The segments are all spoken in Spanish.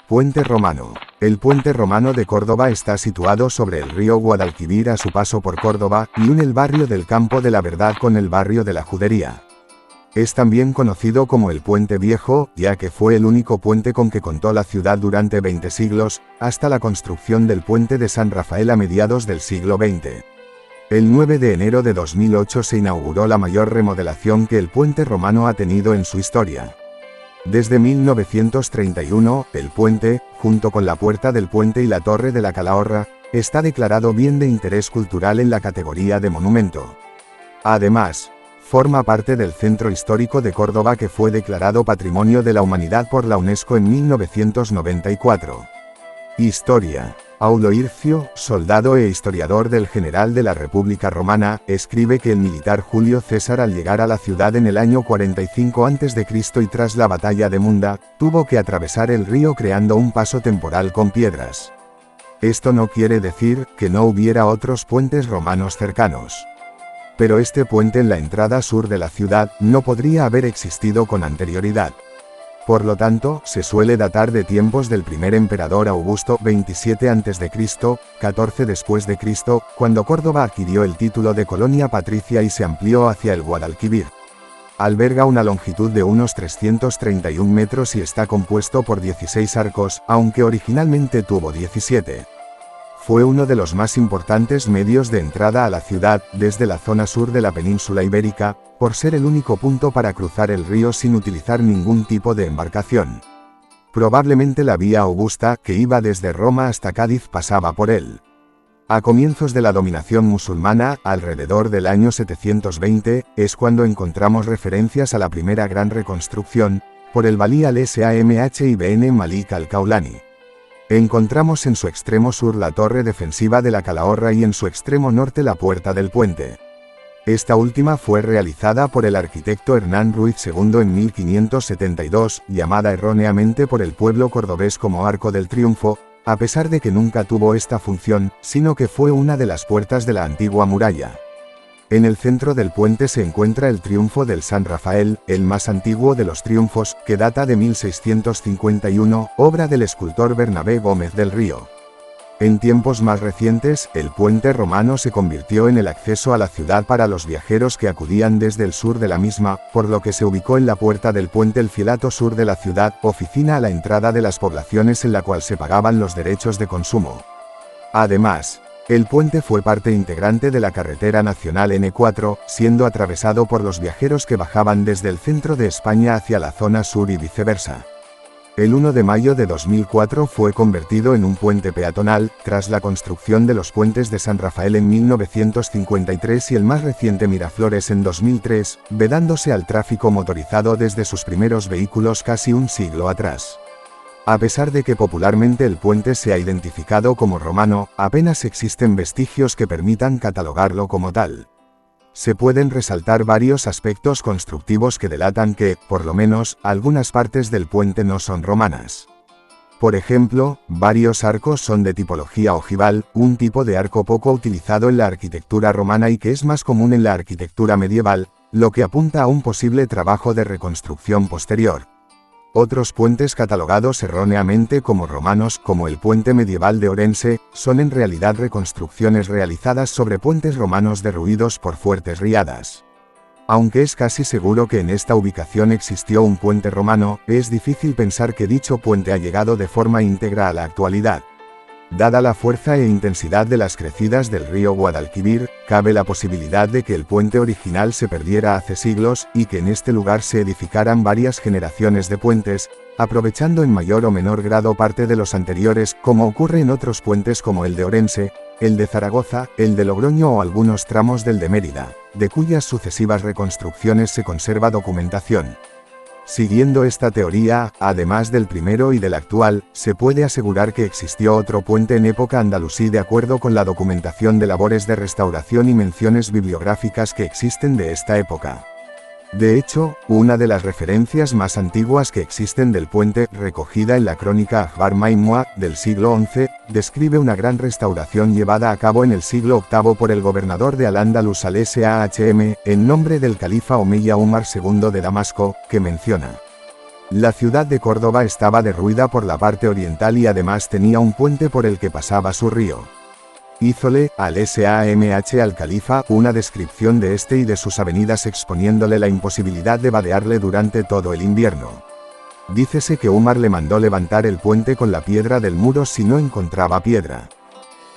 Puente romano. El puente romano de Córdoba está situado sobre el río Guadalquivir a su paso por Córdoba y une el barrio del Campo de la Verdad con el barrio de la Judería. Es también conocido como el Puente Viejo, ya que fue el único puente con que contó la ciudad durante 20 siglos, hasta la construcción del puente de San Rafael a mediados del siglo XX. El 9 de enero de 2008 se inauguró la mayor remodelación que el puente romano ha tenido en su historia. Desde 1931, el puente, junto con la Puerta del Puente y la Torre de la Calahorra, está declarado bien de interés cultural en la categoría de monumento. Además, forma parte del Centro Histórico de Córdoba que fue declarado Patrimonio de la Humanidad por la UNESCO en 1994. Historia. Aulo Hircio, soldado e historiador del general de la República Romana, escribe que el militar Julio César al llegar a la ciudad en el año 45 a.C. y tras la batalla de Munda, tuvo que atravesar el río creando un paso temporal con piedras. Esto no quiere decir que no hubiera otros puentes romanos cercanos. Pero este puente en la entrada sur de la ciudad no podría haber existido con anterioridad. Por lo tanto, se suele datar de tiempos del primer emperador Augusto 27 a.C., 14 después de Cristo, cuando Córdoba adquirió el título de colonia patricia y se amplió hacia el Guadalquivir. Alberga una longitud de unos 331 metros y está compuesto por 16 arcos, aunque originalmente tuvo 17. Fue uno de los más importantes medios de entrada a la ciudad, desde la zona sur de la península ibérica, por ser el único punto para cruzar el río sin utilizar ningún tipo de embarcación. Probablemente la vía Augusta, que iba desde Roma hasta Cádiz, pasaba por él. A comienzos de la dominación musulmana, alrededor del año 720, es cuando encontramos referencias a la primera gran reconstrucción, por el valí al-Samh ibn Malik al-Kaulani. Encontramos en su extremo sur la torre defensiva de la Calahorra y en su extremo norte la puerta del puente. Esta última fue realizada por el arquitecto Hernán Ruiz II en 1572, llamada erróneamente por el pueblo cordobés como Arco del Triunfo, a pesar de que nunca tuvo esta función, sino que fue una de las puertas de la antigua muralla. En el centro del puente se encuentra el triunfo del San Rafael, el más antiguo de los triunfos, que data de 1651, obra del escultor Bernabé Gómez del Río. En tiempos más recientes, el puente romano se convirtió en el acceso a la ciudad para los viajeros que acudían desde el sur de la misma, por lo que se ubicó en la puerta del puente el filato sur de la ciudad, oficina a la entrada de las poblaciones en la cual se pagaban los derechos de consumo. Además, el puente fue parte integrante de la carretera nacional N4, siendo atravesado por los viajeros que bajaban desde el centro de España hacia la zona sur y viceversa. El 1 de mayo de 2004 fue convertido en un puente peatonal, tras la construcción de los puentes de San Rafael en 1953 y el más reciente Miraflores en 2003, vedándose al tráfico motorizado desde sus primeros vehículos casi un siglo atrás. A pesar de que popularmente el puente se ha identificado como romano, apenas existen vestigios que permitan catalogarlo como tal. Se pueden resaltar varios aspectos constructivos que delatan que, por lo menos, algunas partes del puente no son romanas. Por ejemplo, varios arcos son de tipología ojival, un tipo de arco poco utilizado en la arquitectura romana y que es más común en la arquitectura medieval, lo que apunta a un posible trabajo de reconstrucción posterior. Otros puentes catalogados erróneamente como romanos, como el puente medieval de Orense, son en realidad reconstrucciones realizadas sobre puentes romanos derruidos por fuertes riadas. Aunque es casi seguro que en esta ubicación existió un puente romano, es difícil pensar que dicho puente ha llegado de forma íntegra a la actualidad. Dada la fuerza e intensidad de las crecidas del río Guadalquivir, cabe la posibilidad de que el puente original se perdiera hace siglos y que en este lugar se edificaran varias generaciones de puentes, aprovechando en mayor o menor grado parte de los anteriores, como ocurre en otros puentes como el de Orense, el de Zaragoza, el de Logroño o algunos tramos del de Mérida, de cuyas sucesivas reconstrucciones se conserva documentación. Siguiendo esta teoría, además del primero y del actual, se puede asegurar que existió otro puente en época andalusí de acuerdo con la documentación de labores de restauración y menciones bibliográficas que existen de esta época. De hecho, una de las referencias más antiguas que existen del puente, recogida en la crónica Akhbar Maimua, del siglo XI, describe una gran restauración llevada a cabo en el siglo VIII por el gobernador de Al-Ándalus al-Shahm, en nombre del califa omeya Umar II de Damasco, que menciona: La ciudad de Córdoba estaba derruida por la parte oriental y además tenía un puente por el que pasaba su río. Hízole, al Samh al califa, una descripción de este y de sus avenidas exponiéndole la imposibilidad de vadearle durante todo el invierno. Dícese que Umar le mandó levantar el puente con la piedra del muro si no encontraba piedra.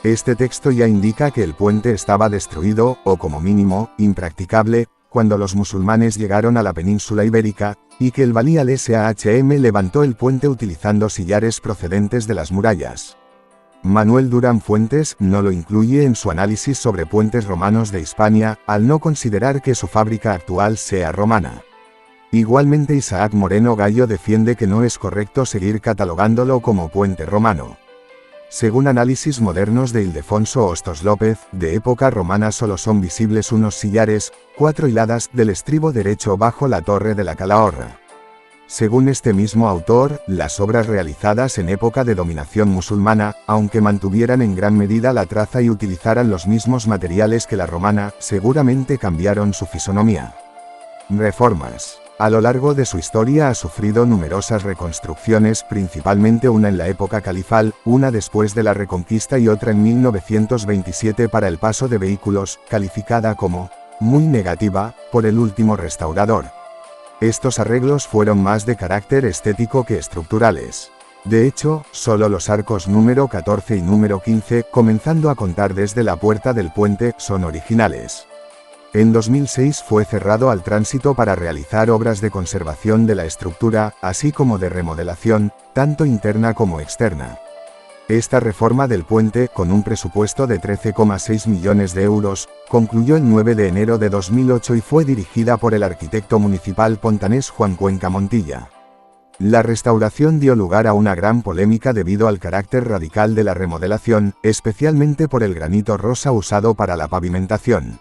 Este texto ya indica que el puente estaba destruido, o como mínimo, impracticable, cuando los musulmanes llegaron a la península ibérica, y que el valí al-Shahm levantó el puente utilizando sillares procedentes de las murallas. Manuel Durán Fuentes no lo incluye en su análisis sobre puentes romanos de Hispania, al no considerar que su fábrica actual sea romana. Igualmente Isaac Moreno Gallo defiende que no es correcto seguir catalogándolo como puente romano. Según análisis modernos de Ildefonso Hostos López, de época romana solo son visibles unos sillares, 4 hiladas, del estribo derecho bajo la torre de la Calahorra. Según este mismo autor, las obras realizadas en época de dominación musulmana, aunque mantuvieran en gran medida la traza y utilizaran los mismos materiales que la romana, seguramente cambiaron su fisonomía. Reformas. A lo largo de su historia ha sufrido numerosas reconstrucciones, principalmente una en la época califal, una después de la Reconquista y otra en 1927 para el paso de vehículos, calificada como muy negativa por el último restaurador. Estos arreglos fueron más de carácter estético que estructurales. De hecho, solo los arcos número 14 y número 15, comenzando a contar desde la puerta del puente, son originales. En 2006 fue cerrado al tránsito para realizar obras de conservación de la estructura, así como de remodelación, tanto interna como externa. Esta reforma del puente, con un presupuesto de 13,6 millones de euros, concluyó el 9 de enero de 2008 y fue dirigida por el arquitecto municipal pontanés Juan Cuenca Montilla. La restauración dio lugar a una gran polémica debido al carácter radical de la remodelación, especialmente por el granito rosa usado para la pavimentación.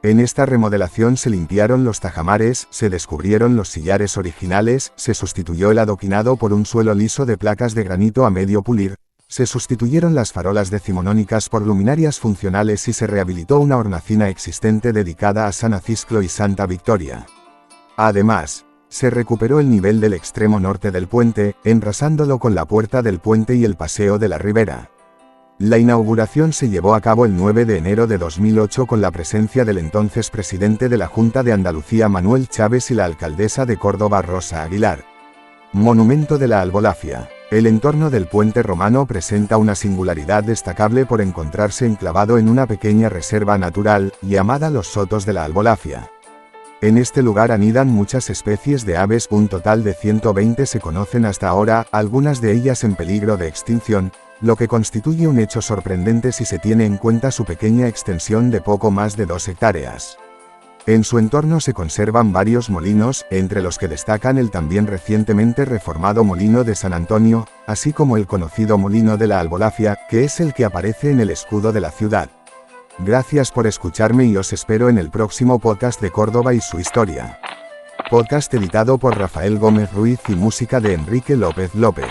En esta remodelación se limpiaron los tajamares, se descubrieron los sillares originales, se sustituyó el adoquinado por un suelo liso de placas de granito a medio pulir, se sustituyeron las farolas decimonónicas por luminarias funcionales y se rehabilitó una hornacina existente dedicada a San Acisclo y Santa Victoria. Además, se recuperó el nivel del extremo norte del puente, enrasándolo con la puerta del puente y el paseo de la Ribera. La inauguración se llevó a cabo el 9 de enero de 2008 con la presencia del entonces presidente de la Junta de Andalucía Manuel Chávez y la alcaldesa de Córdoba Rosa Aguilar. Monumento de la Albolafia. El entorno del puente romano presenta una singularidad destacable por encontrarse enclavado en una pequeña reserva natural, llamada los Sotos de la Albolafia. En este lugar anidan muchas especies de aves, un total de 120 se conocen hasta ahora, algunas de ellas en peligro de extinción, lo que constituye un hecho sorprendente si se tiene en cuenta su pequeña extensión de poco más de 2 hectáreas. En su entorno se conservan varios molinos, entre los que destacan el también recientemente reformado Molino de San Antonio, así como el conocido Molino de la Albolafia, que es el que aparece en el escudo de la ciudad. Gracias por escucharme y os espero en el próximo podcast de Córdoba y su historia. Podcast editado por Rafael Gómez Ruiz y música de Enrique López López.